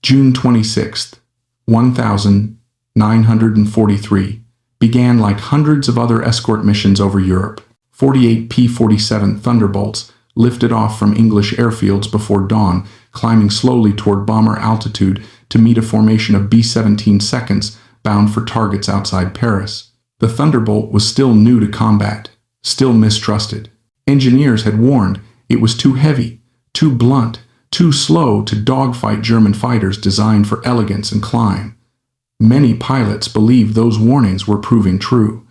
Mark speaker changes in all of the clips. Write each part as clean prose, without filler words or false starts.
Speaker 1: June 26, 1943, began like hundreds of other escort missions over Europe. 48 P-47 Thunderbolts lifted off from English airfields before dawn, climbing slowly toward bomber altitude to meet a formation of B-17 seconds bound for targets outside Paris. The Thunderbolt was still new to combat, still mistrusted. Engineers had warned it was too heavy, too blunt, too slow to dogfight German fighters designed for elegance and climb. Many pilots believed those warnings were proving true.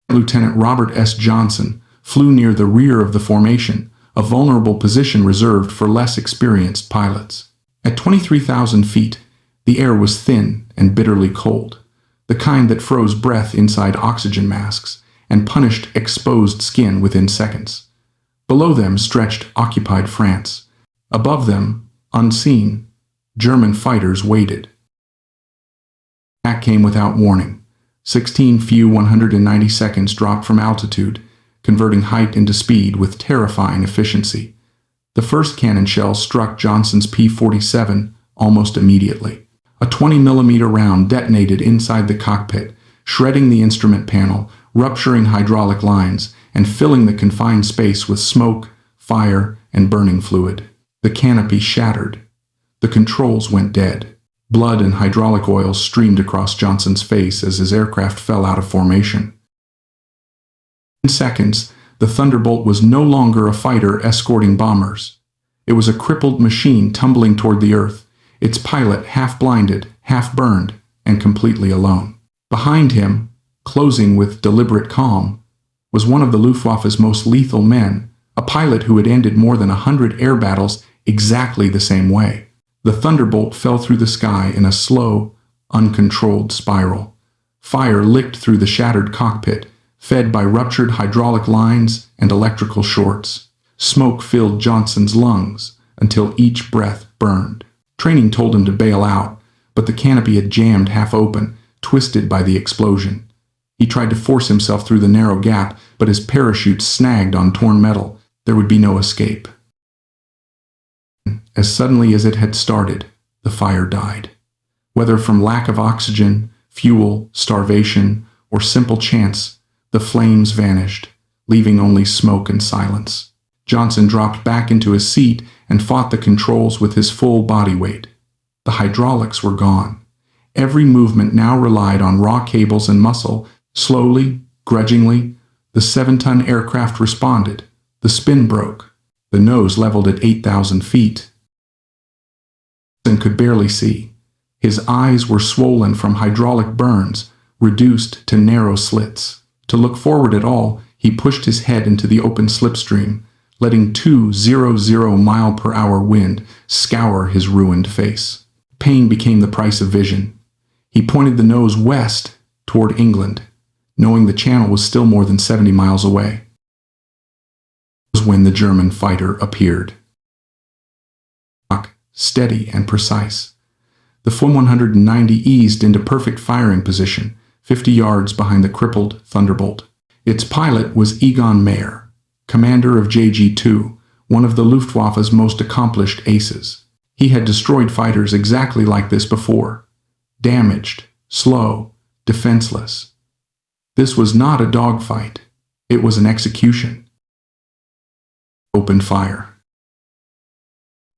Speaker 1: Lieutenant Robert S. Johnson flew near the rear of the formation, a vulnerable position reserved for less experienced pilots. At 23,000 feet, the air was thin and bitterly cold, the kind that froze breath inside oxygen masks and punished exposed skin within seconds. Below them stretched occupied France. Above them, unseen, German fighters waited. Attack came without warning. 16 few 190 seconds dropped from altitude, converting height into speed with terrifying efficiency. The first cannon shell struck Johnson's P-47 almost immediately. A 20mm round detonated inside the cockpit, shredding the instrument panel, rupturing hydraulic lines, and filling the confined space with smoke, fire, and burning fluid. The canopy shattered. The controls went dead. Blood and hydraulic oil streamed across Johnson's face as his aircraft fell out of formation. In seconds, the Thunderbolt was no longer a fighter escorting bombers. It was a crippled machine tumbling toward the earth, its pilot half-blinded, half-burned, and completely alone. Behind him, closing with deliberate calm, was one of the Luftwaffe's most lethal men, a pilot who had ended more than 100 air battles exactly the same way. The Thunderbolt fell through the sky in a slow, uncontrolled spiral. Fire licked through the shattered cockpit, fed by ruptured hydraulic lines and electrical shorts. Smoke filled Johnson's lungs until each breath burned. Training told him to bail out, but the canopy had jammed half open, twisted by the explosion. He tried to force himself through the narrow gap, but his parachute snagged on torn metal. There would be no escape. As suddenly as it had started, the fire died. Whether from lack of oxygen, fuel, starvation, or simple chance, the flames vanished, leaving only smoke and silence. Johnson dropped back into his seat and fought the controls with his full body weight. The hydraulics were gone. Every movement now relied on raw cables and muscle. Slowly, grudgingly, the 7-ton aircraft responded. The spin broke. The nose leveled at 8,000 feet. And could barely see. His eyes were swollen from hydraulic burns, reduced to narrow slits. To look forward at all, he pushed his head into the open slipstream, letting 200-mile-per-hour wind scour his ruined face. Pain became the price of vision. He pointed the nose west, toward England, knowing the channel was still more than 70 miles away. It was when the German fighter appeared. Steady and precise. The F-190 eased into perfect firing position, 50 yards behind the crippled Thunderbolt. Its pilot was Egon Mayer, commander of JG-2, one of the Luftwaffe's most accomplished aces. He had destroyed fighters exactly like this before. Damaged, slow, defenseless. This was not a dogfight. It was an execution. Opened fire.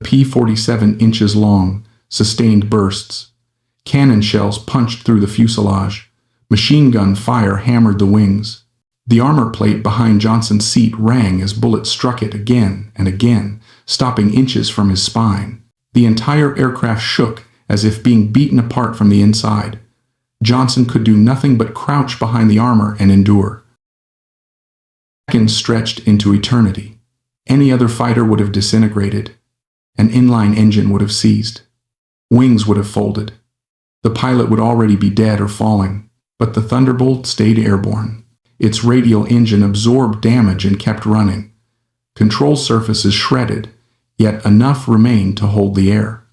Speaker 1: P-47 inches long, sustained bursts. Cannon shells punched through the fuselage. Machine gun fire hammered the wings. The armor plate behind Johnson's seat rang as bullets struck it again and again, stopping inches from his spine. The entire aircraft shook as if being beaten apart from the inside. Johnson could do nothing but crouch behind the armor and endure. Seconds stretched into eternity. Any other fighter would have disintegrated. An inline engine would have seized. Wings would have folded. The pilot would already be dead or falling, but the Thunderbolt stayed airborne. Its radial engine absorbed damage and kept running. Control surfaces shredded, yet enough remained to hold the air.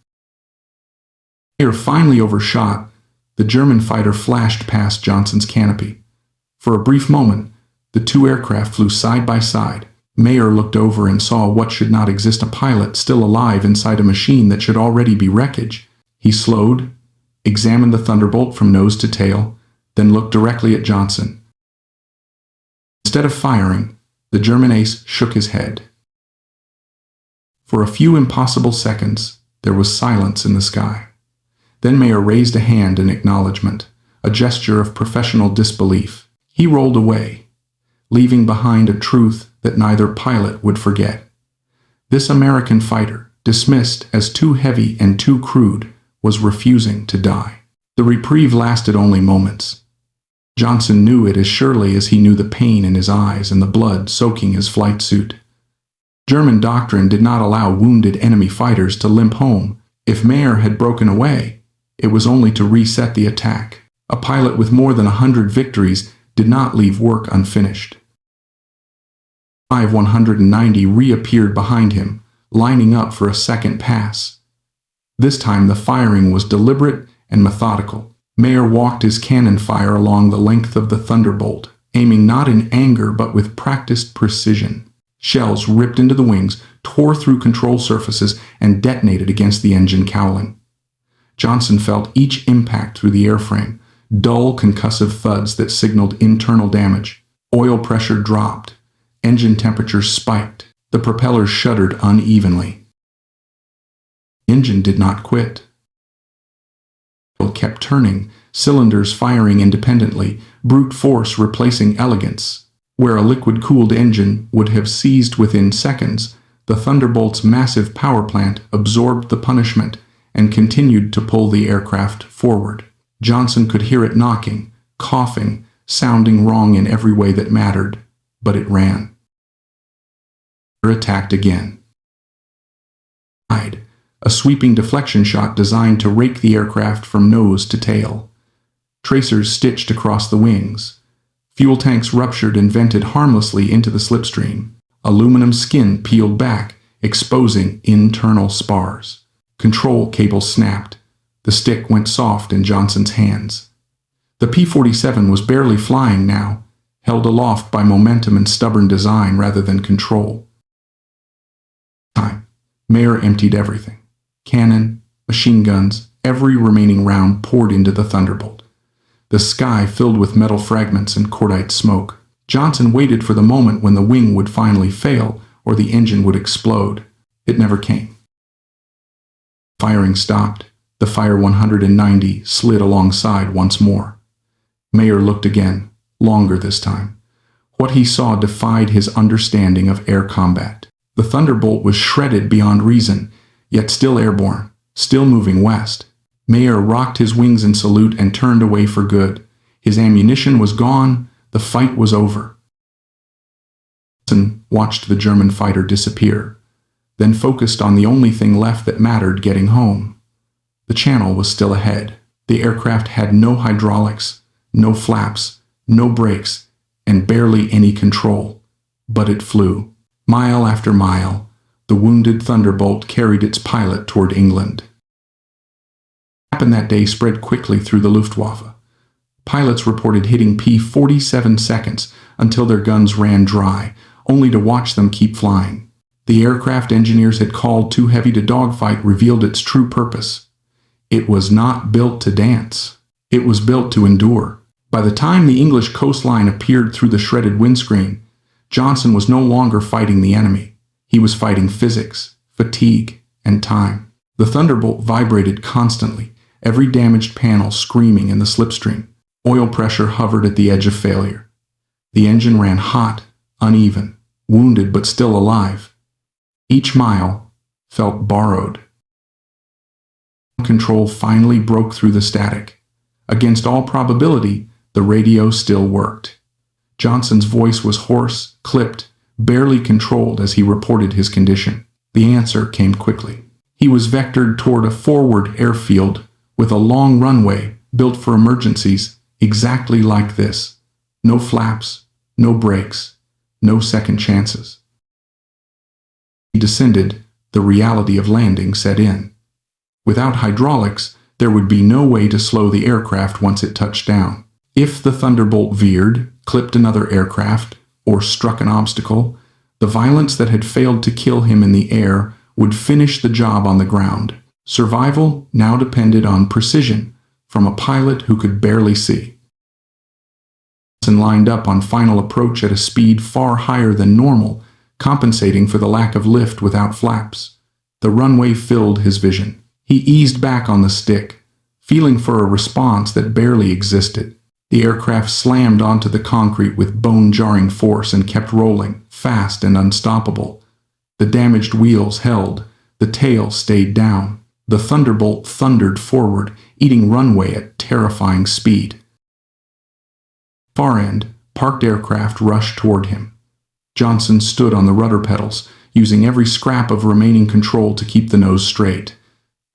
Speaker 1: Air finally overshot. The German fighter flashed past Johnson's canopy. For a brief moment, the two aircraft flew side by side, Mayer looked over and saw what should not exist: a pilot still alive inside a machine that should already be wreckage. He slowed, examined the Thunderbolt from nose to tail, then looked directly at Johnson. Instead of firing, the German ace shook his head. For a few impossible seconds, there was silence in the sky. Then Mayer raised a hand in acknowledgement, a gesture of professional disbelief. He rolled away, leaving behind a truth that neither pilot would forget. This American fighter, dismissed as too heavy and too crude, was refusing to die. The reprieve lasted only moments. Johnson knew it as surely as he knew the pain in his eyes and the blood soaking his flight suit. German doctrine did not allow wounded enemy fighters to limp home. If Mayer had broken away, it was only to reset the attack. A pilot with more than 100 victories did not leave work unfinished. 190 reappeared behind him, lining up for a second pass. This time the firing was deliberate and methodical. Mayer walked his cannon fire along the length of the Thunderbolt, aiming not in anger but with practiced precision. Shells ripped into the wings, tore through control surfaces, and detonated against the engine cowling. Johnson felt each impact through the airframe, dull concussive thuds that signaled internal damage. Oil pressure dropped. Engine temperatures spiked. The propellers shuddered unevenly. The engine did not quit. It kept turning, cylinders firing independently, brute force replacing elegance. Where a liquid-cooled engine would have seized within seconds, the Thunderbolt's massive power plant absorbed the punishment and continued to pull the aircraft forward. Johnson could hear it knocking, coughing, sounding wrong in every way that mattered, but it ran. Attacked again. A sweeping deflection shot designed to rake the aircraft from nose to tail. Tracers stitched across the wings. Fuel tanks ruptured and vented harmlessly into the slipstream. Aluminum skin peeled back, exposing internal spars. Control cables snapped. The stick went soft in Johnson's hands. The P-47 was barely flying now, held aloft by momentum and stubborn design rather than control. Mayer emptied everything. Cannon, machine guns, every remaining round poured into the Thunderbolt. The sky filled with metal fragments and cordite smoke. Johnson waited for the moment when the wing would finally fail or the engine would explode. It never came. Firing stopped. The Fire 190 slid alongside once more. Mayer looked again, longer this time. What he saw defied his understanding of air combat. The Thunderbolt was shredded beyond reason, yet still airborne, still moving west. Mayer rocked his wings in salute and turned away for good. His ammunition was gone. The fight was over. Johnson watched the German fighter disappear, then focused on the only thing left that mattered: getting home. The channel was still ahead. The aircraft had no hydraulics, no flaps, no brakes, and barely any control. But it flew. Mile after mile, the wounded Thunderbolt carried its pilot toward England. What happened that day spread quickly through the Luftwaffe. Pilots reported hitting P-47 seconds until their guns ran dry, only to watch them keep flying. The aircraft engineers had called too heavy to dogfight revealed its true purpose. It was not built to dance. It was built to endure. By the time the English coastline appeared through the shredded windscreen, Johnson was no longer fighting the enemy. He was fighting physics, fatigue, and time. The Thunderbolt vibrated constantly, every damaged panel screaming in the slipstream. Oil pressure hovered at the edge of failure. The engine ran hot, uneven, wounded but still alive. Each mile felt borrowed. Control finally broke through the static. Against all probability, the radio still worked. Johnson's voice was hoarse, clipped, barely controlled as he reported his condition. The answer came quickly. He was vectored toward a forward airfield with a long runway built for emergencies, exactly like this. No flaps, no brakes, no second chances. He descended. The reality of landing set in. Without hydraulics, there would be no way to slow the aircraft once it touched down. If the Thunderbolt veered, clipped another aircraft, or struck an obstacle, The violence that had failed to kill him in the air would finish the job on the ground. Survival now depended on precision from a pilot who could barely see. And lined up on final approach at a speed far higher than normal, compensating for the lack of lift without flaps. The runway filled his vision. He eased back on the stick, feeling for a response that barely existed. The aircraft slammed onto the concrete with bone-jarring force and kept rolling, fast and unstoppable. The damaged wheels held, the tail stayed down. The Thunderbolt thundered forward, eating runway at terrifying speed. Far end, parked aircraft rushed toward him. Johnson stood on the rudder pedals, using every scrap of remaining control to keep the nose straight.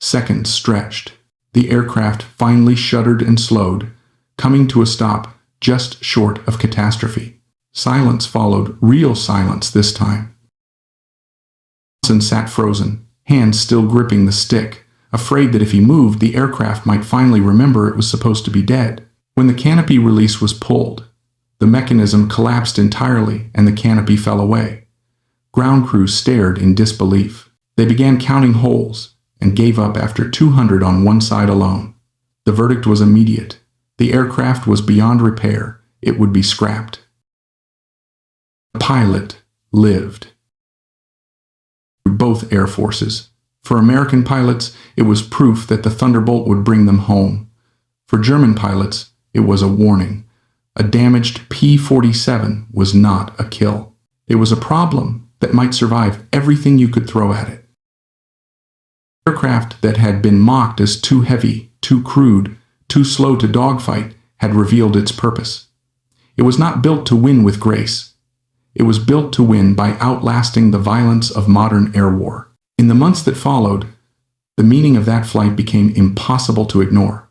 Speaker 1: Seconds stretched. The aircraft finally shuddered and slowed, coming to a stop just short of catastrophe. Silence followed, real silence this time. Johnson sat frozen, hands still gripping the stick, afraid that if he moved, the aircraft might finally remember it was supposed to be dead. When the canopy release was pulled, the mechanism collapsed entirely and the canopy fell away. Ground crews stared in disbelief. They began counting holes and gave up after 200 on one side alone. The verdict was immediate. The aircraft was beyond repair. It would be scrapped. The pilot lived. Through both air forces. For American pilots, it was proof that the Thunderbolt would bring them home. For German pilots, it was a warning. A damaged P-47 was not a kill. It was a problem that might survive everything you could throw at it. Aircraft that had been mocked as too heavy, too crude, too slow to dogfight had revealed its purpose. It was not built to win with grace. It was built to win by outlasting the violence of modern air war. In the months that followed, the meaning of that flight became impossible to ignore.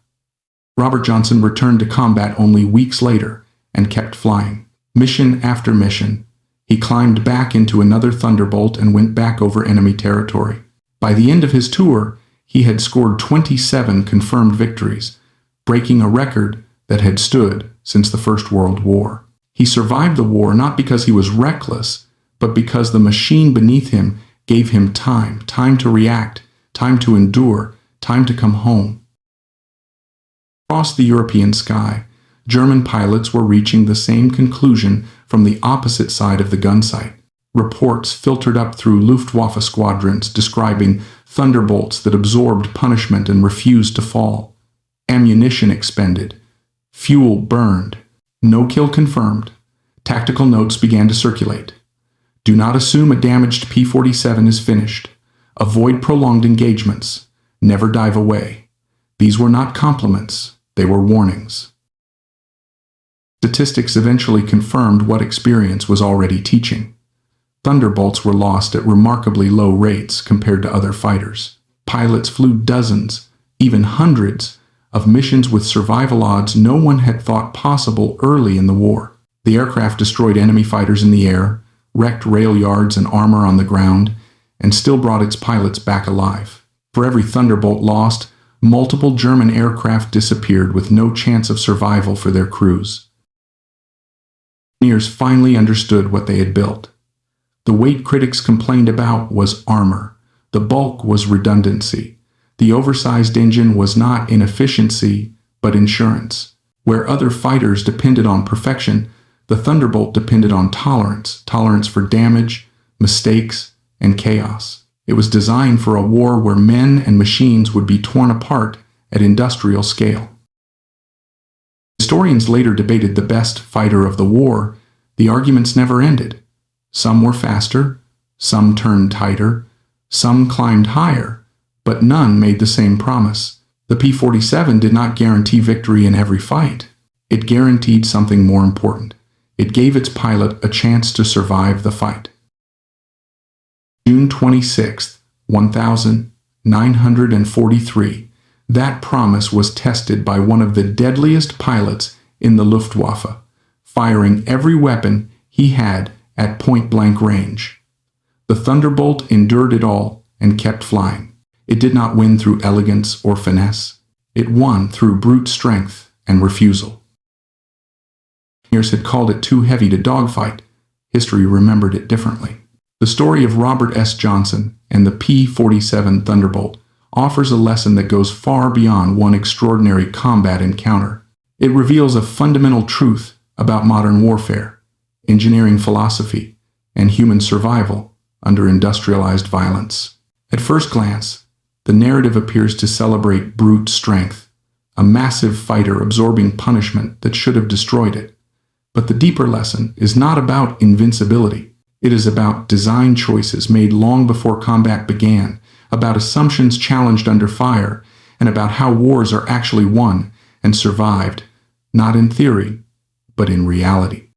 Speaker 1: Robert Johnson returned to combat only weeks later and kept flying. Mission after mission, he climbed back into another Thunderbolt and went back over enemy territory. By the end of his tour, he had scored 27 confirmed victories, breaking a record that had stood since the First World War. He survived the war not because he was reckless, but because the machine beneath him gave him time to react, time to endure, time to come home. Across the European sky, German pilots were reaching the same conclusion from the opposite side of the gun sight. Reports filtered up through Luftwaffe squadrons describing Thunderbolts that absorbed punishment and refused to fall. Ammunition expended. Fuel burned. No kill confirmed. Tactical notes began to circulate. Do not assume a damaged P-47 is finished. Avoid prolonged engagements. Never dive away. These were not compliments. They were warnings. Statistics eventually confirmed what experience was already teaching. Thunderbolts were lost at remarkably low rates compared to other fighters. Pilots flew dozens, even hundreds, of missions with survival odds no one had thought possible early in the war. The aircraft destroyed enemy fighters in the air, wrecked rail yards and armor on the ground, and still brought its pilots back alive. For every Thunderbolt lost, multiple German aircraft disappeared with no chance of survival for their crews. Engineers finally understood what they had built. The weight critics complained about was armor. The bulk was redundancy. The oversized engine was not inefficiency, but insurance. Where other fighters depended on perfection, the Thunderbolt depended on tolerance for damage, mistakes, and chaos. It was designed for a war where men and machines would be torn apart at industrial scale. Historians later debated the best fighter of the war. The arguments never ended. Some were faster, some turned tighter, some climbed higher, but none made the same promise. The P-47 did not guarantee victory in every fight. It guaranteed something more important. It gave its pilot a chance to survive the fight. June 26, 1943, that promise was tested by one of the deadliest pilots in the Luftwaffe, firing every weapon he had at point-blank range. The Thunderbolt endured it all and kept flying. It did not win through elegance or finesse. It won through brute strength and refusal. Engineers had called it too heavy to dogfight. History remembered it differently. The story of Robert S. Johnson and the P-47 Thunderbolt offers a lesson that goes far beyond one extraordinary combat encounter. It reveals a fundamental truth about modern warfare, engineering philosophy, and human survival under industrialized violence. At first glance, the narrative appears to celebrate brute strength, a massive fighter absorbing punishment that should have destroyed it. But the deeper lesson is not about invincibility. It is about design choices made long before combat began, about assumptions challenged under fire, and about how wars are actually won and survived, not in theory, but in reality.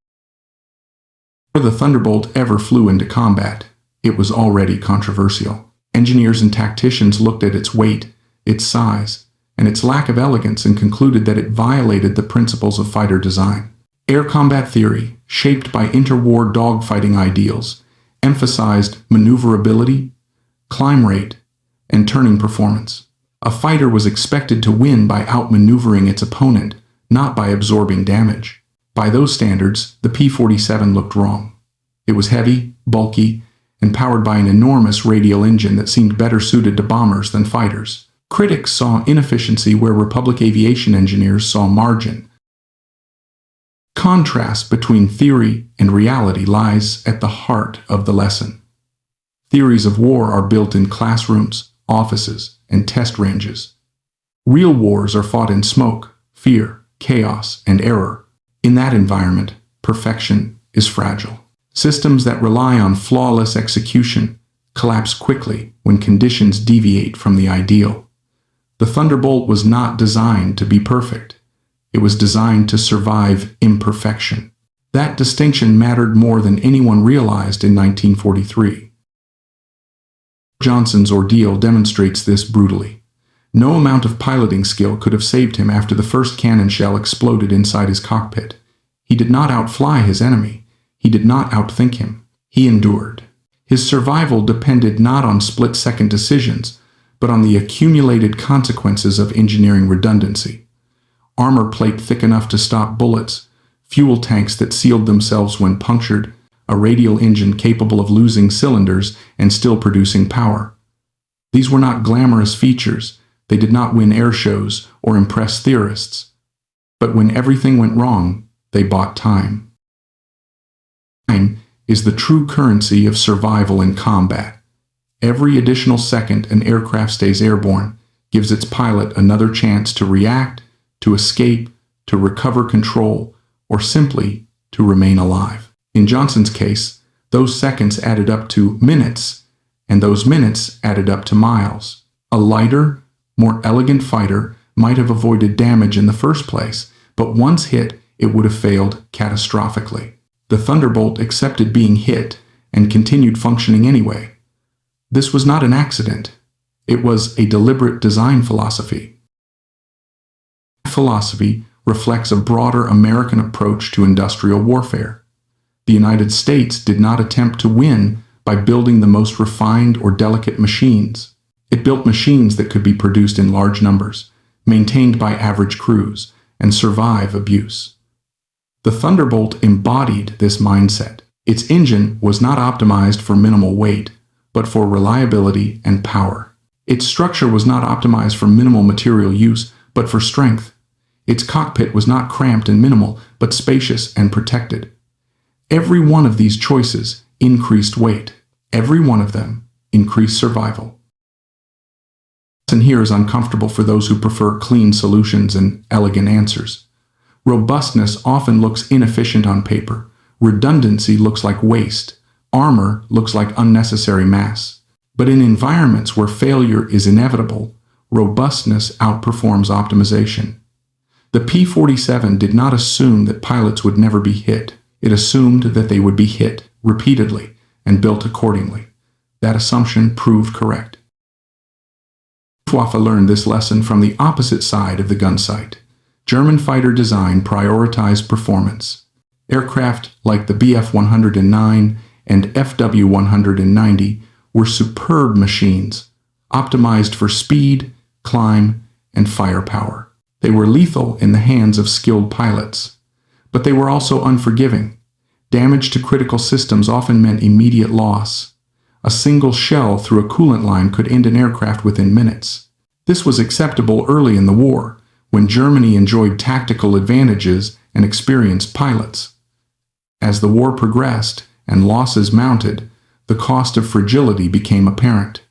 Speaker 1: Before the Thunderbolt ever flew into combat, it was already controversial. Engineers and tacticians looked at its weight, its size, and its lack of elegance and concluded that it violated the principles of fighter design. Air combat theory, shaped by interwar dogfighting ideals, emphasized maneuverability, climb rate, and turning performance. A fighter was expected to win by outmaneuvering its opponent, not by absorbing damage. By those standards, the P-47 looked wrong. It was heavy, bulky, and powered by an enormous radial engine that seemed better suited to bombers than fighters. Critics saw inefficiency where Republic aviation engineers saw margin. Contrast between theory and reality lies at the heart of the lesson. Theories of war are built in classrooms, offices, and test ranges. Real wars are fought in smoke, fear, chaos, and error. In that environment, perfection is fragile. Systems that rely on flawless execution collapse quickly when conditions deviate from the ideal. The Thunderbolt was not designed to be perfect. It was designed to survive imperfection. That distinction mattered more than anyone realized in 1943. Johnson's ordeal demonstrates this brutally. No amount of piloting skill could have saved him after the first cannon shell exploded inside his cockpit. He did not outfly his enemy. He did not outthink him. He endured. His survival depended not on split-second decisions, but on the accumulated consequences of engineering redundancy. Armor plate thick enough to stop bullets, fuel tanks that sealed themselves when punctured, a radial engine capable of losing cylinders and still producing power. These were not glamorous features. They did not win air shows or impress theorists. But when everything went wrong, they bought time. Time is the true currency of survival in combat. Every additional second an aircraft stays airborne gives its pilot another chance to react, to escape, to recover control, or simply to remain alive. In Johnson's case, those seconds added up to minutes, and those minutes added up to miles. A lighter, more elegant fighter might have avoided damage in the first place, but once hit, it would have failed catastrophically. The Thunderbolt accepted being hit and continued functioning anyway. This was not an accident. It was a deliberate design philosophy. Philosophy reflects a broader American approach to industrial warfare. The United States did not attempt to win by building the most refined or delicate machines. It built machines that could be produced in large numbers, maintained by average crews, and survive abuse. The Thunderbolt embodied this mindset. Its engine was not optimized for minimal weight, but for reliability and power. Its structure was not optimized for minimal material use, but for strength. Its cockpit was not cramped and minimal, but spacious and protected. Every one of these choices increased weight. Every one of them increased survival. And here is uncomfortable for those who prefer clean solutions and elegant answers. Robustness often looks inefficient on paper. Redundancy looks like waste. Armor looks like unnecessary mass. But in environments where failure is inevitable, robustness outperforms optimization. The P-47 did not assume that pilots would never be hit. It assumed that they would be hit repeatedly and built accordingly. That assumption proved correct. Luftwaffe learned this lesson from the opposite side of the gun sight. German fighter design prioritized performance. Aircraft like the Bf-109 and Fw-190 were superb machines, optimized for speed, climb, and firepower. They were lethal in the hands of skilled pilots, but they were also unforgiving. Damage to critical systems often meant immediate loss. A single shell through a coolant line could end an aircraft within minutes. This was acceptable early in the war, when Germany enjoyed tactical advantages and experienced pilots. As the war progressed and losses mounted, the cost of fragility became apparent.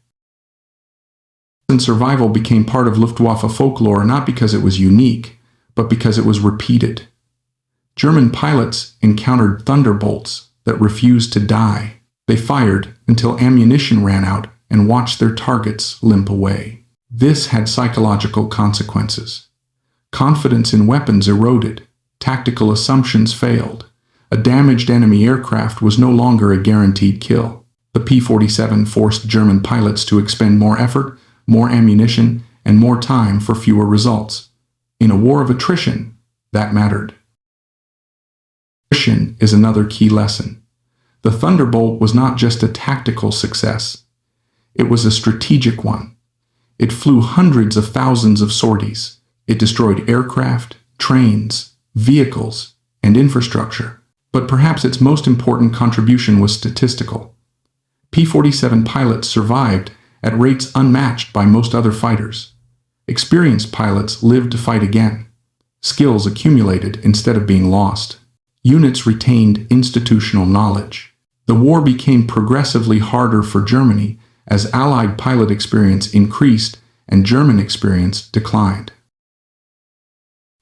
Speaker 1: And survival became part of Luftwaffe folklore not because it was unique, but because it was repeated. German pilots encountered thunderbolts that refused to die. They fired until ammunition ran out and watched their targets limp away. This had psychological consequences. Confidence in weapons eroded. Tactical assumptions failed. A damaged enemy aircraft was no longer a guaranteed kill. The P-47 forced German pilots to expend more effort, more ammunition, and more time for fewer results. In a war of attrition, that mattered. Attrition is another key lesson. The Thunderbolt was not just a tactical success. It was a strategic one. It flew hundreds of thousands of sorties. It destroyed aircraft, trains, vehicles, and infrastructure. But perhaps its most important contribution was statistical. P-47 pilots survived at rates unmatched by most other fighters. Experienced pilots lived to fight again. Skills accumulated instead of being lost. Units retained institutional knowledge. The war became progressively harder for Germany as Allied pilot experience increased and German experience declined.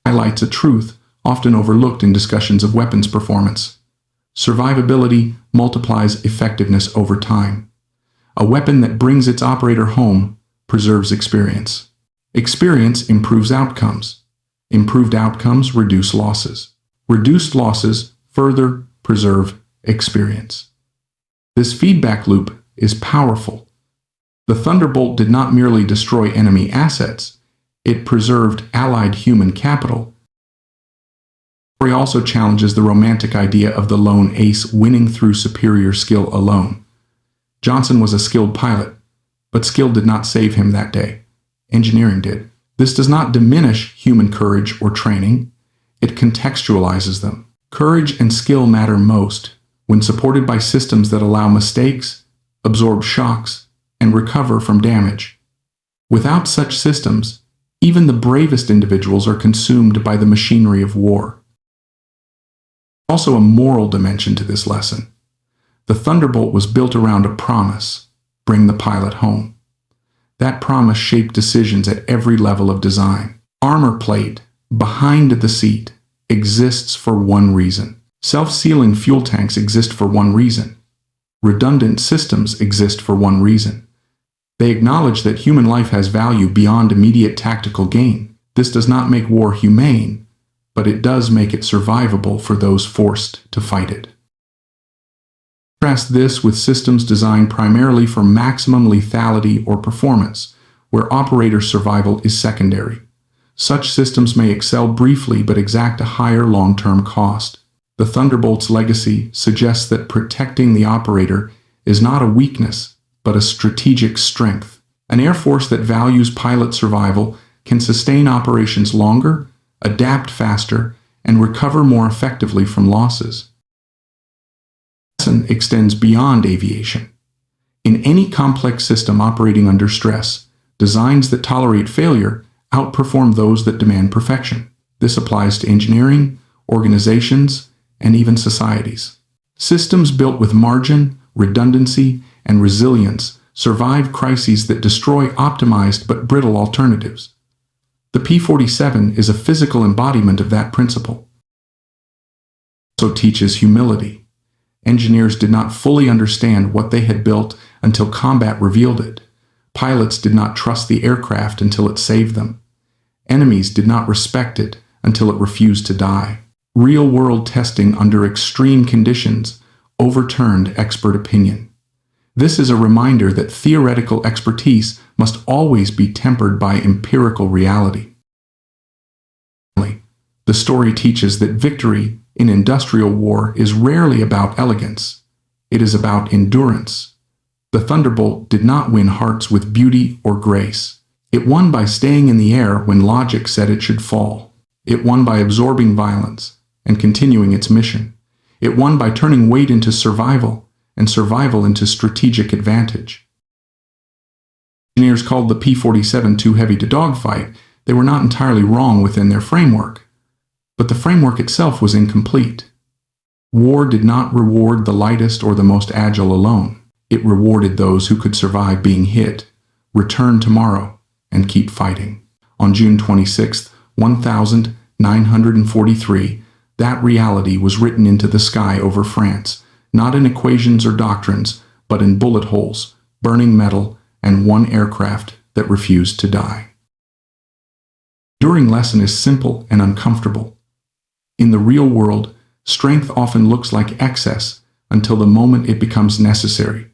Speaker 1: Highlights a truth often overlooked in discussions of weapons performance. Survivability multiplies effectiveness over time. A weapon that brings its operator home preserves experience. Experience improves outcomes. Improved outcomes reduce losses. Reduced losses further preserve experience. This feedback loop is powerful. The Thunderbolt did not merely destroy enemy assets, it preserved Allied human capital. The story also challenges the romantic idea of the lone ace winning through superior skill alone. Johnson was a skilled pilot, but skill did not save him that day. Engineering did. This does not diminish human courage or training. It contextualizes them. Courage and skill matter most when supported by systems that allow mistakes, absorb shocks, and recover from damage. Without such systems, even the bravest individuals are consumed by the machinery of war. Also a moral dimension to this lesson. The Thunderbolt was built around a promise: bring the pilot home. That promise shaped decisions at every level of design. Armor plate, behind the seat, exists for one reason. Self-sealing fuel tanks exist for one reason. Redundant systems exist for one reason. They acknowledge that human life has value beyond immediate tactical gain. This does not make war humane, but it does make it survivable for those forced to fight it. Contrast this with systems designed primarily for maximum lethality or performance, where operator survival is secondary. Such systems may excel briefly but exact a higher long-term cost. The Thunderbolt's legacy suggests that protecting the operator is not a weakness, but a strategic strength. An air force that values pilot survival can sustain operations longer, adapt faster, and recover more effectively from losses. The lesson extends beyond aviation. In any complex system operating under stress, designs that tolerate failure outperform those that demand perfection. This applies to engineering, organizations, and even societies. Systems built with margin, redundancy, and resilience survive crises that destroy optimized but brittle alternatives. The P-47 is a physical embodiment of that principle. It also teaches humility. Engineers did not fully understand what they had built until combat revealed it. Pilots did not trust the aircraft until it saved them. Enemies did not respect it until it refused to die. Real-world testing under extreme conditions overturned expert opinion. This is a reminder that theoretical expertise must always be tempered by empirical reality. The story teaches that victory in industrial war is rarely about elegance. It is about endurance. The Thunderbolt did not win hearts with beauty or grace. It won by staying in the air when logic said it should fall. It won by absorbing violence and continuing its mission. It won by turning weight into survival, and survival into strategic advantage. Engineers called the P-47 too heavy to dogfight. They were not entirely wrong within their framework, but the framework itself was incomplete. War did not reward the lightest or the most agile alone. It rewarded those who could survive being hit, return tomorrow, and keep fighting. On June 26, 1943, that reality was written into the sky over France, not in equations or doctrines, but in bullet holes, burning metal, and one aircraft that refused to die. The enduring lesson is simple and uncomfortable. In the real world, strength often looks like excess until the moment it becomes necessary.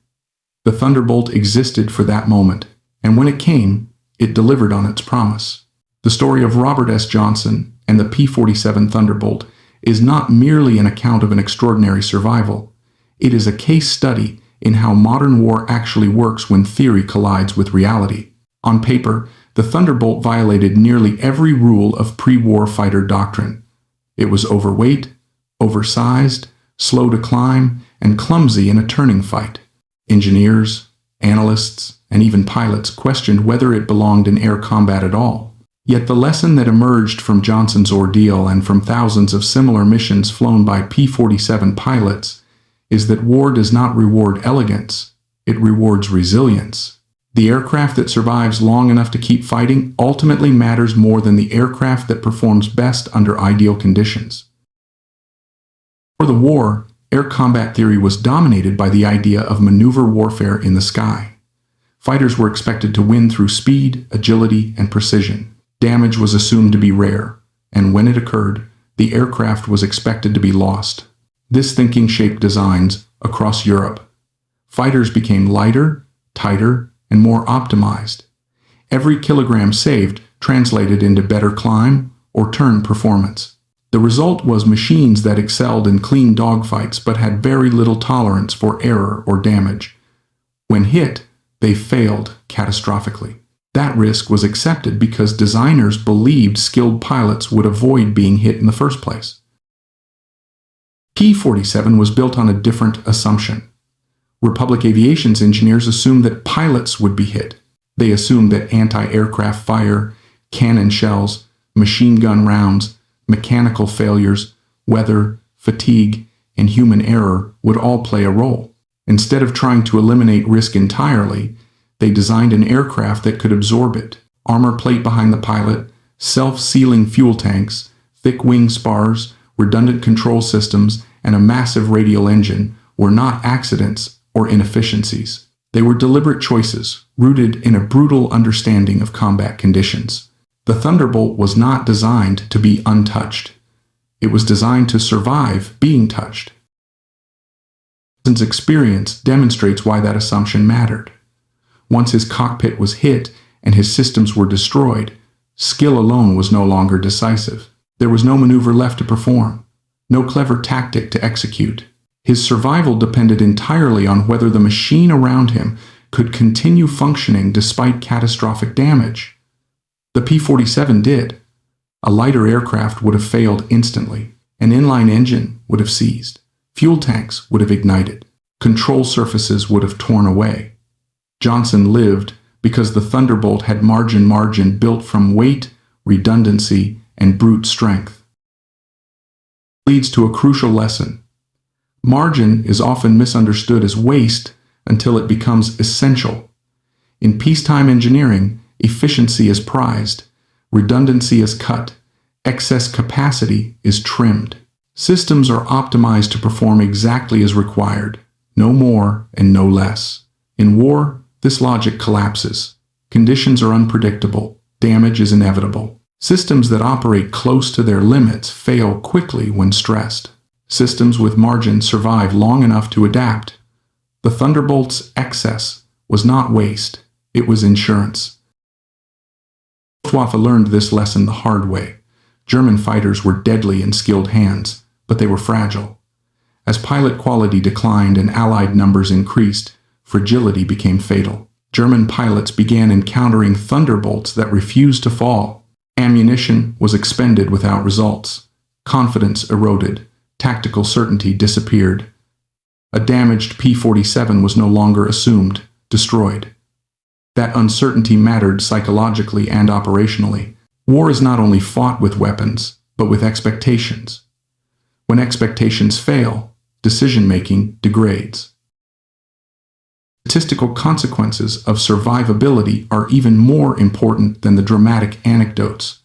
Speaker 1: The Thunderbolt existed for that moment, and when it came, it delivered on its promise. The story of Robert S. Johnson and the P-47 Thunderbolt is not merely an account of an extraordinary survival. It is a case study in how modern war actually works when theory collides with reality. On paper, the Thunderbolt violated nearly every rule of pre-war fighter doctrine. It was overweight, oversized, slow to climb, and clumsy in a turning fight. Engineers, analysts, and even pilots questioned whether it belonged in air combat at all. Yet the lesson that emerged from Johnson's ordeal and from thousands of similar missions flown by P-47 pilots is that war does not reward elegance, it rewards resilience. The aircraft that survives long enough to keep fighting ultimately matters more than the aircraft that performs best under ideal conditions. For the war, air combat theory was dominated by the idea of maneuver warfare in the sky. Fighters were expected to win through speed, agility, and precision. Damage was assumed to be rare, and when it occurred, the aircraft was expected to be lost. This thinking shaped designs across Europe. Fighters became lighter, tighter, and more optimized. Every kilogram saved translated into better climb or turn performance. The result was machines that excelled in clean dogfights but had very little tolerance for error or damage. When hit, they failed catastrophically. That risk was accepted because designers believed skilled pilots would avoid being hit in the first place. P-47 was built on a different assumption. Republic Aviation's engineers assumed that pilots would be hit. They assumed that anti-aircraft fire, cannon shells, machine gun rounds, mechanical failures, weather, fatigue, and human error would all play a role. Instead of trying to eliminate risk entirely, they designed an aircraft that could absorb it. Armor plate behind the pilot, self-sealing fuel tanks, thick wing spars, redundant control systems, and a massive radial engine were not accidents or inefficiencies. They were deliberate choices, rooted in a brutal understanding of combat conditions. The Thunderbolt was not designed to be untouched. It was designed to survive being touched. Johnson's experience demonstrates why that assumption mattered. Once his cockpit was hit and his systems were destroyed, skill alone was no longer decisive. There was no maneuver left to perform, no clever tactic to execute. His survival depended entirely on whether the machine around him could continue functioning despite catastrophic damage. The P-47 did. A lighter aircraft would have failed instantly. An inline engine would have seized. Fuel tanks would have ignited. Control surfaces would have torn away. Johnson lived because the Thunderbolt had margin built from weight, redundancy, and brute strength. Leads to a crucial lesson. Margin is often misunderstood as waste until it becomes essential. In peacetime engineering, efficiency is prized, redundancy is cut, excess capacity is trimmed. Systems are optimized to perform exactly as required, no more and no less. In war, this logic collapses. Conditions are unpredictable, damage is inevitable. Systems that operate close to their limits fail quickly when stressed. Systems with margin survive long enough to adapt. The Thunderbolt's excess was not waste, it was insurance. Luftwaffe learned this lesson the hard way. German fighters were deadly in skilled hands, but they were fragile. As pilot quality declined and Allied numbers increased, fragility became fatal. German pilots began encountering Thunderbolts that refused to fall. Ammunition was expended without results. Confidence eroded. Tactical certainty disappeared. A damaged P-47 was no longer assumed destroyed. That uncertainty mattered psychologically and operationally. War is not only fought with weapons, but with expectations. When expectations fail, decision-making degrades. Statistical consequences of survivability are even more important than the dramatic anecdotes.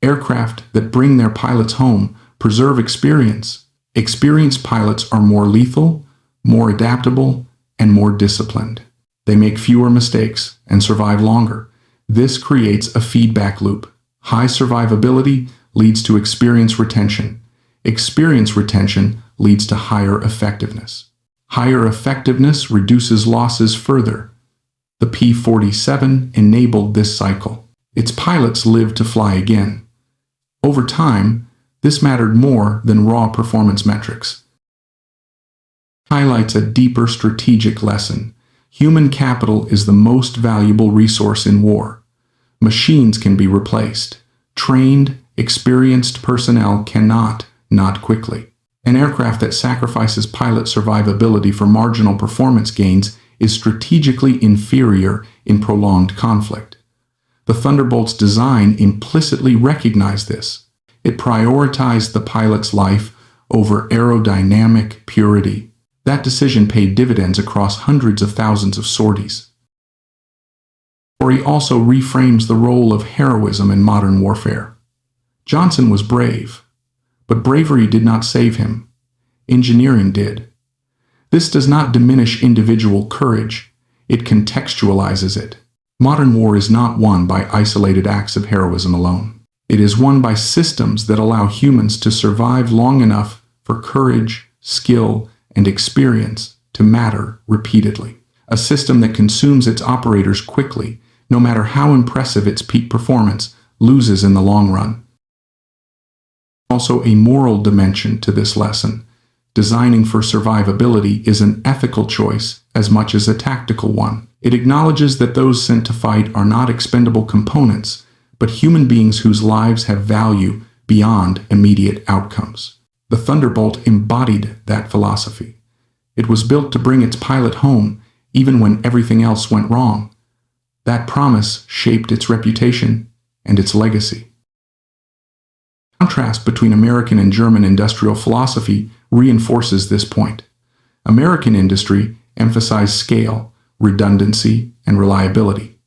Speaker 1: Aircraft that bring their pilots home preserve experience. Experienced pilots are more lethal, more adaptable, and more disciplined. They make fewer mistakes and survive longer. This creates a feedback loop. High survivability leads to experience retention. Experience retention leads to higher effectiveness. Higher effectiveness reduces losses further. The P-47 enabled this cycle. Its pilots lived to fly again. Over time, this mattered more than raw performance metrics. Highlights a deeper strategic lesson. Human capital is the most valuable resource in war. Machines can be replaced. Trained, experienced personnel cannot, not quickly. An aircraft that sacrifices pilot survivability for marginal performance gains is strategically inferior in prolonged conflict. The Thunderbolt's design implicitly recognized this. It prioritized the pilot's life over aerodynamic purity. That decision paid dividends across hundreds of thousands of sorties. The story also reframes the role of heroism in modern warfare. Johnson was brave, but bravery did not save him. Engineering did. This does not diminish individual courage, it contextualizes it. Modern war is not won by isolated acts of heroism alone. It is won by systems that allow humans to survive long enough for courage, skill, and experience to matter repeatedly. A system that consumes its operators quickly, no matter how impressive its peak performance, loses in the long run. Also, a moral dimension to this lesson. Designing for survivability is an ethical choice as much as a tactical one. It acknowledges that those sent to fight are not expendable components, but human beings whose lives have value beyond immediate outcomes. The Thunderbolt embodied that philosophy. It was built to bring its pilot home, even when everything else went wrong. That promise shaped its reputation and its legacy. The contrast between American and German industrial philosophy reinforces this point. American industry emphasized scale, redundancy, and reliability.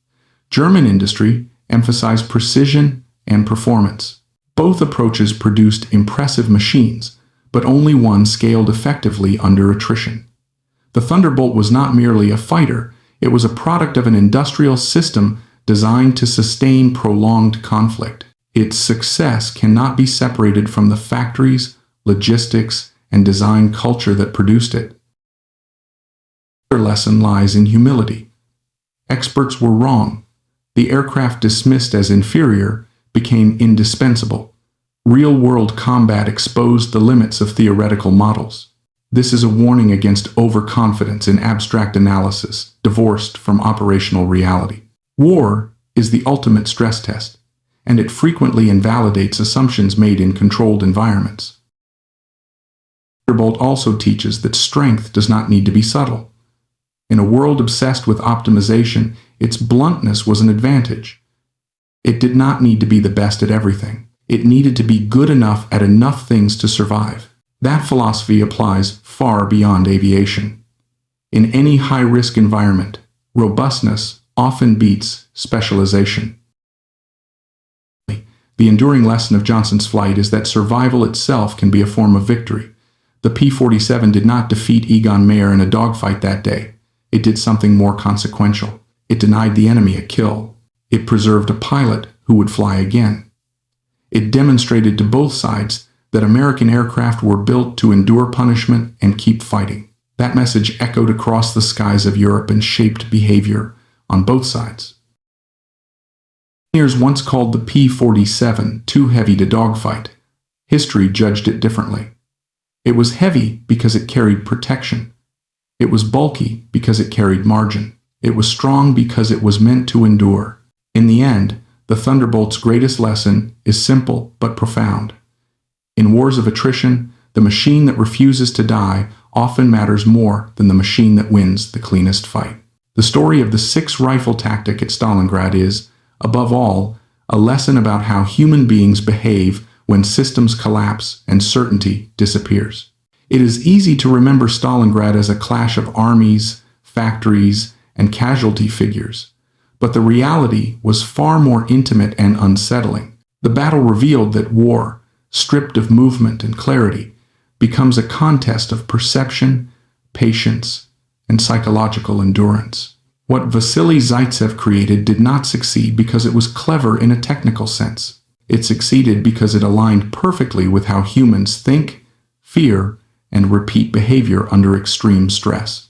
Speaker 1: German industry emphasized precision and performance. Both approaches produced impressive machines, but only one scaled effectively under attrition. The Thunderbolt was not merely a fighter, it was a product of an industrial system designed to sustain prolonged conflict. Its success cannot be separated from the factories, logistics, and design culture that produced it. The other lesson lies in humility. Experts were wrong. The aircraft dismissed as inferior became indispensable. Real-world combat exposed the limits of theoretical models. This is a warning against overconfidence in abstract analysis, divorced from operational reality. War is the ultimate stress test, and it frequently invalidates assumptions made in controlled environments. Thunderbolt also teaches that strength does not need to be subtle. In a world obsessed with optimization, its bluntness was an advantage. It did not need to be the best at everything. It needed to be good enough at enough things to survive. That philosophy applies far beyond aviation. In any high-risk environment, robustness often beats specialization. The enduring lesson of Johnson's flight is that survival itself can be a form of victory. The P-47 did not defeat Egon Mayer in a dogfight that day. It did something more consequential. It denied the enemy a kill. It preserved a pilot who would fly again. It demonstrated to both sides that American aircraft were built to endure punishment and keep fighting. That message echoed across the skies of Europe and shaped behavior on both sides. Engineers once called the P-47 too heavy to dogfight. History judged it differently. It was heavy because it carried protection. It was bulky because it carried margin. It was strong because it was meant to endure. In the end, the Thunderbolt's greatest lesson is simple but profound. In wars of attrition, The machine that refuses to die often matters more than the machine that wins the cleanest fight. The story of the 6-rifle tactic at Stalingrad is, above all, a lesson about how human beings behave when systems collapse and certainty disappears. It is easy to remember Stalingrad as a clash of armies, factories, and casualty figures, but the reality was far more intimate and unsettling. The battle revealed that war, stripped of movement and clarity, becomes a contest of perception, patience, and psychological endurance. What Vasily Zaitsev created did not succeed because it was clever in a technical sense. It succeeded because it aligned perfectly with how humans think, fear, and repeat behavior under extreme stress.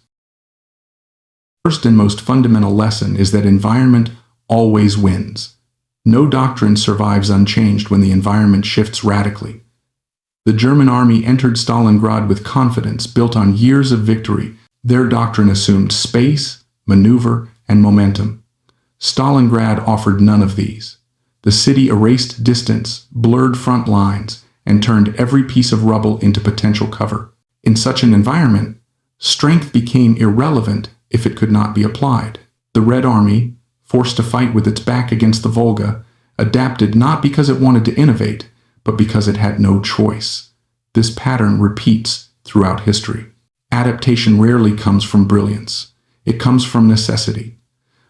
Speaker 1: The first and most fundamental lesson is that environment always wins. No doctrine survives unchanged when the environment shifts radically. The German army entered Stalingrad with confidence built on years of victory. Their doctrine assumed space, maneuver, and momentum. Stalingrad offered none of these. The city erased distance, blurred front lines, and turned every piece of rubble into potential cover. In such an environment, strength became irrelevant if it could not be applied. The Red Army, forced to fight with its back against the Volga, adapted not because it wanted to innovate, but because it had no choice. This pattern repeats throughout history. Adaptation rarely comes from brilliance. It comes from necessity.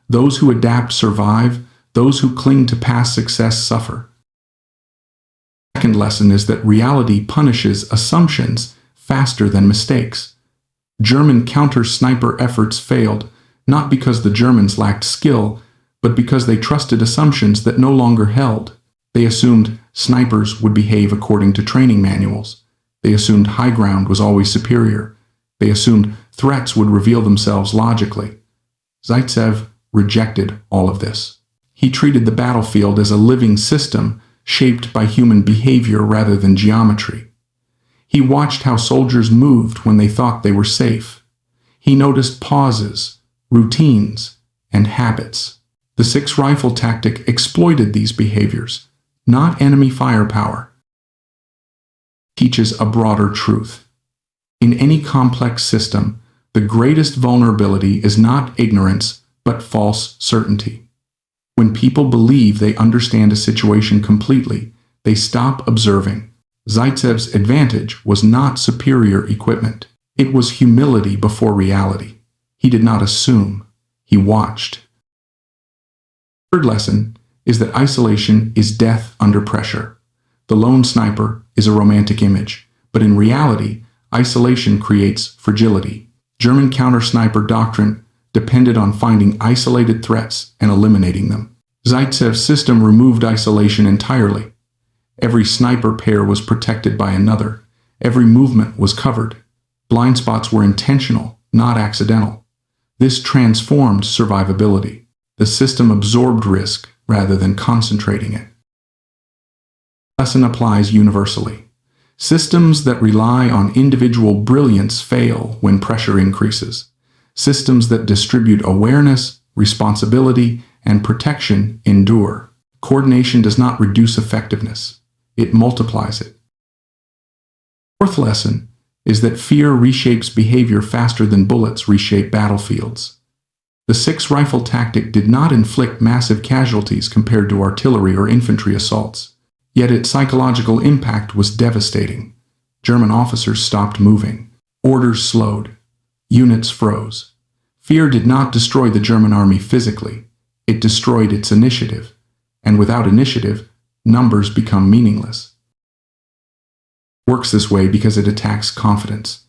Speaker 1: Those who adapt survive. Those who cling to past success suffer. The second lesson is that reality punishes assumptions faster than mistakes. German counter-sniper efforts failed, not because the Germans lacked skill, but because they trusted assumptions that no longer held. They assumed snipers would behave according to training manuals. They assumed high ground was always superior. They assumed threats would reveal themselves logically. Zaitsev rejected all of this. He treated the battlefield as a living system shaped by human behavior rather than geometry. He watched how soldiers moved when they thought they were safe. He noticed pauses, routines, and habits. The 6-rifle tactic exploited these behaviors, not enemy firepower. It teaches a broader truth. In any complex system, the greatest vulnerability is not ignorance, but false certainty. When people believe they understand a situation completely, they stop observing. Zaitsev's advantage was not superior equipment. It was humility before reality. He did not assume. He watched. The third lesson is that isolation is death under pressure. The lone sniper is a romantic image, but in reality, isolation creates fragility. German counter-sniper doctrine depended on finding isolated threats and eliminating them. Zaitsev's system removed isolation entirely. Every sniper pair was protected by another. Every movement was covered. Blind spots were intentional, not accidental. This transformed survivability. The system absorbed risk rather than concentrating it. The lesson applies universally. Systems that rely on individual brilliance fail when pressure increases. Systems that distribute awareness, responsibility, and protection endure. Coordination does not reduce effectiveness. It multiplies it. The fourth lesson is that fear reshapes behavior faster than bullets reshape battlefields. The 6-rifle tactic did not inflict massive casualties compared to artillery or infantry assaults, yet its psychological impact was devastating. German officers stopped moving. Orders slowed. Units froze. Fear did not destroy the German army physically. It destroyed its initiative. And without initiative, numbers become meaningless. It works this way because it attacks confidence.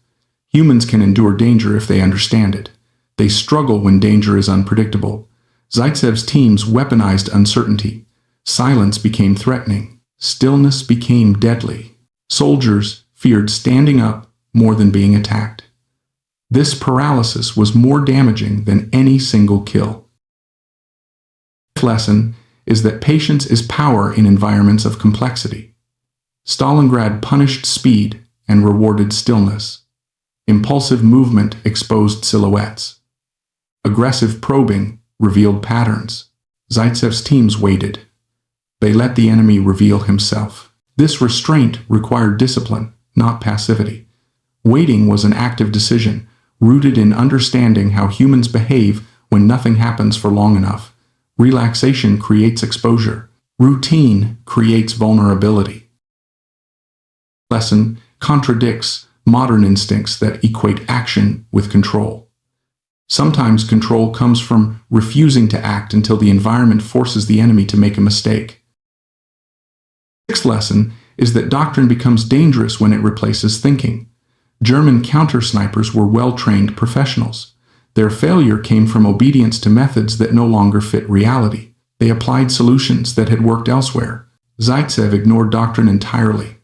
Speaker 1: Humans can endure danger if they understand it. They struggle when danger is unpredictable. Zaitsev's teams weaponized uncertainty. Silence became threatening. Stillness became deadly. Soldiers feared standing up more than being attacked. This paralysis was more damaging than any single kill. The fifth lesson is that patience is power in environments of complexity. Stalingrad punished speed and rewarded stillness. Impulsive movement exposed silhouettes. Aggressive probing revealed patterns. Zaitsev's teams waited. They let the enemy reveal himself. This restraint required discipline, not passivity. Waiting was an active decision, rooted in understanding how humans behave when nothing happens for long enough. Relaxation creates exposure. Routine creates vulnerability. Lesson contradicts modern instincts that equate action with control. Sometimes control comes from refusing to act until the environment forces the enemy to make a mistake. The sixth lesson is that doctrine becomes dangerous when it replaces thinking. German counter-snipers were well-trained professionals. Their failure came from obedience to methods that no longer fit reality. They applied solutions that had worked elsewhere. Zaitsev ignored doctrine entirely.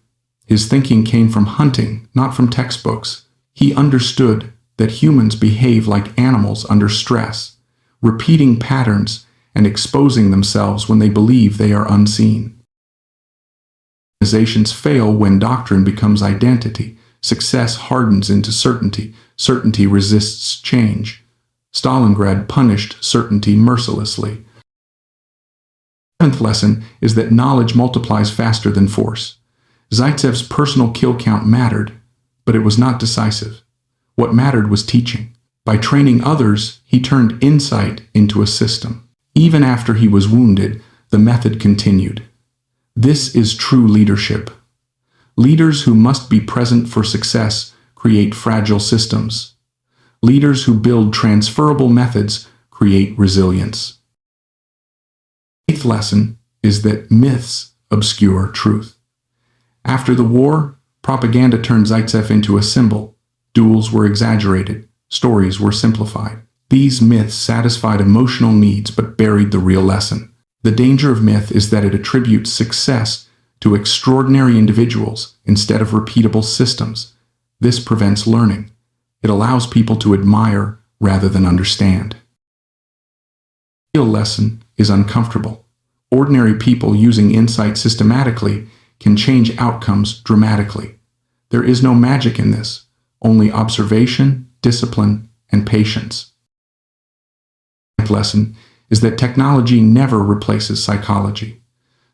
Speaker 1: His thinking came from hunting, not from textbooks. He understood that humans behave like animals under stress, repeating patterns and exposing themselves when they believe they are unseen. Organizations fail when doctrine becomes identity. Success hardens into certainty. Certainty resists change. Stalingrad punished certainty mercilessly. The seventh lesson is that knowledge multiplies faster than force. Zaitsev's personal kill count mattered, but it was not decisive. What mattered was teaching. By training others, he turned insight into a system. Even after he was wounded, the method continued. This is true leadership. Leaders who must be present for success create fragile systems. Leaders who build transferable methods create resilience. The eighth lesson is that myths obscure truth. After the war, propaganda turned Zaitsev into a symbol. Duels were exaggerated. Stories were simplified. These myths satisfied emotional needs but buried the real lesson. The danger of myth is that it attributes success to extraordinary individuals instead of repeatable systems. This prevents learning. It allows people to admire rather than understand. The real lesson is uncomfortable. Ordinary people using insight systematically can change outcomes dramatically. There is no magic in this, only observation, discipline, and patience. The ninth lesson is that technology never replaces psychology.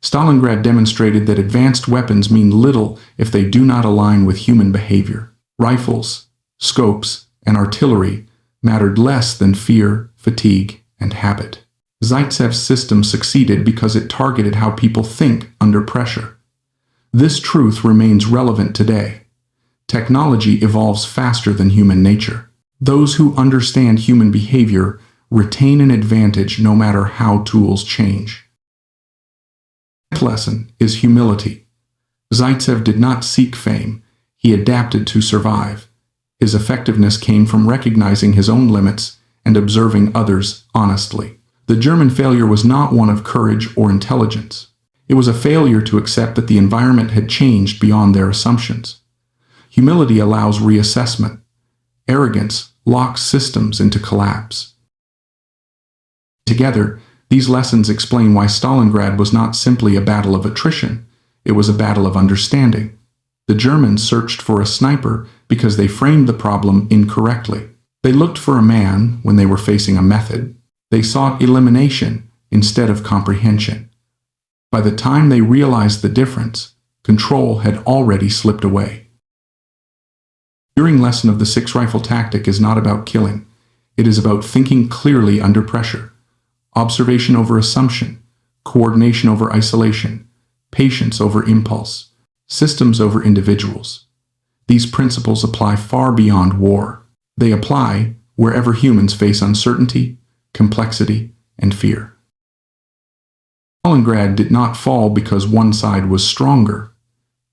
Speaker 1: Stalingrad demonstrated that advanced weapons mean little if they do not align with human behavior. Rifles, scopes, and artillery mattered less than fear, fatigue, and habit. Zaitsev's system succeeded because it targeted how people think under pressure. This truth remains relevant today. Technology evolves faster than human nature. Those who understand human behavior retain an advantage no matter how tools change. The lesson is humility. Zaitsev did not seek fame. He adapted to survive. His effectiveness came from recognizing his own limits and observing others honestly. The German failure was not one of courage or intelligence. It was a failure to accept that the environment had changed beyond their assumptions. Humility allows reassessment. Arrogance locks systems into collapse. Together, these lessons explain why Stalingrad was not simply a battle of attrition, it was a battle of understanding. The Germans searched for a sniper because they framed the problem incorrectly. They looked for a man when they were facing a method. They sought elimination instead of comprehension. By the time they realized the difference, control had already slipped away. The enduring lesson of the six-rifle tactic is not about killing. It is about thinking clearly under pressure. Observation over assumption, coordination over isolation, patience over impulse, systems over individuals. These principles apply far beyond war. They apply wherever humans face uncertainty, complexity, and fear. Stalingrad did not fall because one side was stronger.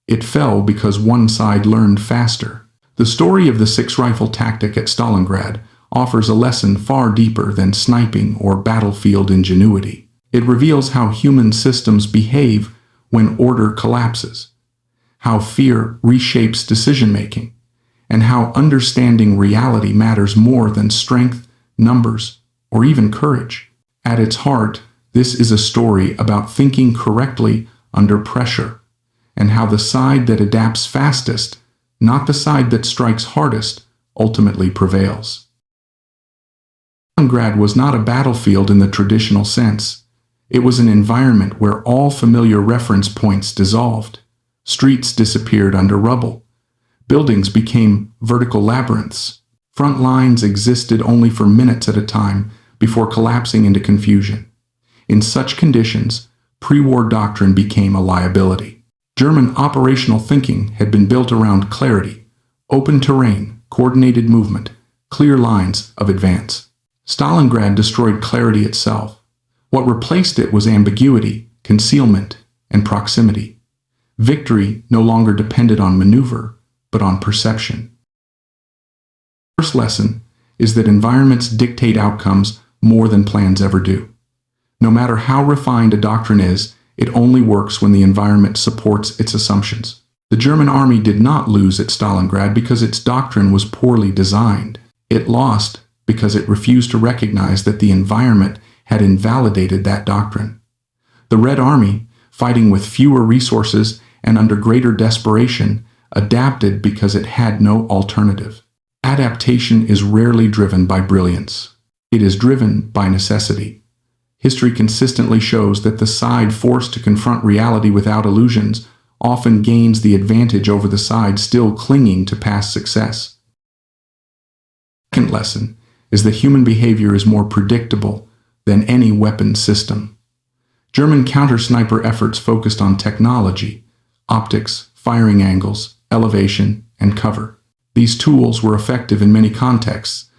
Speaker 1: It fell because one side learned faster. The story of the six-rifle tactic at Stalingrad offers a lesson far deeper than sniping or battlefield ingenuity. It reveals how human systems behave when order collapses, how fear reshapes decision-making, and how understanding reality matters more than strength, numbers, or even courage. At its heart, this is a story about thinking correctly under pressure, and how the side that adapts fastest, not the side that strikes hardest, ultimately prevails. Stalingrad was not a battlefield in the traditional sense. It was an environment where all familiar reference points dissolved. Streets disappeared under rubble. Buildings became vertical labyrinths. Front lines existed only for minutes at a time before collapsing into confusion. In such conditions, pre-war doctrine became a liability. German operational thinking had been built around clarity, open terrain, coordinated movement, clear lines of advance. Stalingrad destroyed clarity itself. What replaced it was ambiguity, concealment, and proximity. Victory no longer depended on maneuver, but on perception. The first lesson is that environments dictate outcomes more than plans ever do. No matter how refined a doctrine is, it only works when the environment supports its assumptions. The German army did not lose at Stalingrad because its doctrine was poorly designed. It lost because it refused to recognize that the environment had invalidated that doctrine. The Red Army, fighting with fewer resources and under greater desperation, adapted because it had no alternative. Adaptation is rarely driven by brilliance. It is driven by necessity. History consistently shows that the side forced to confront reality without illusions often gains the advantage over the side still clinging to past success. The second lesson is that human behavior is more predictable than any weapon system. German counter-sniper efforts focused on technology, optics, firing angles, elevation, and cover. These tools were effective in many contexts,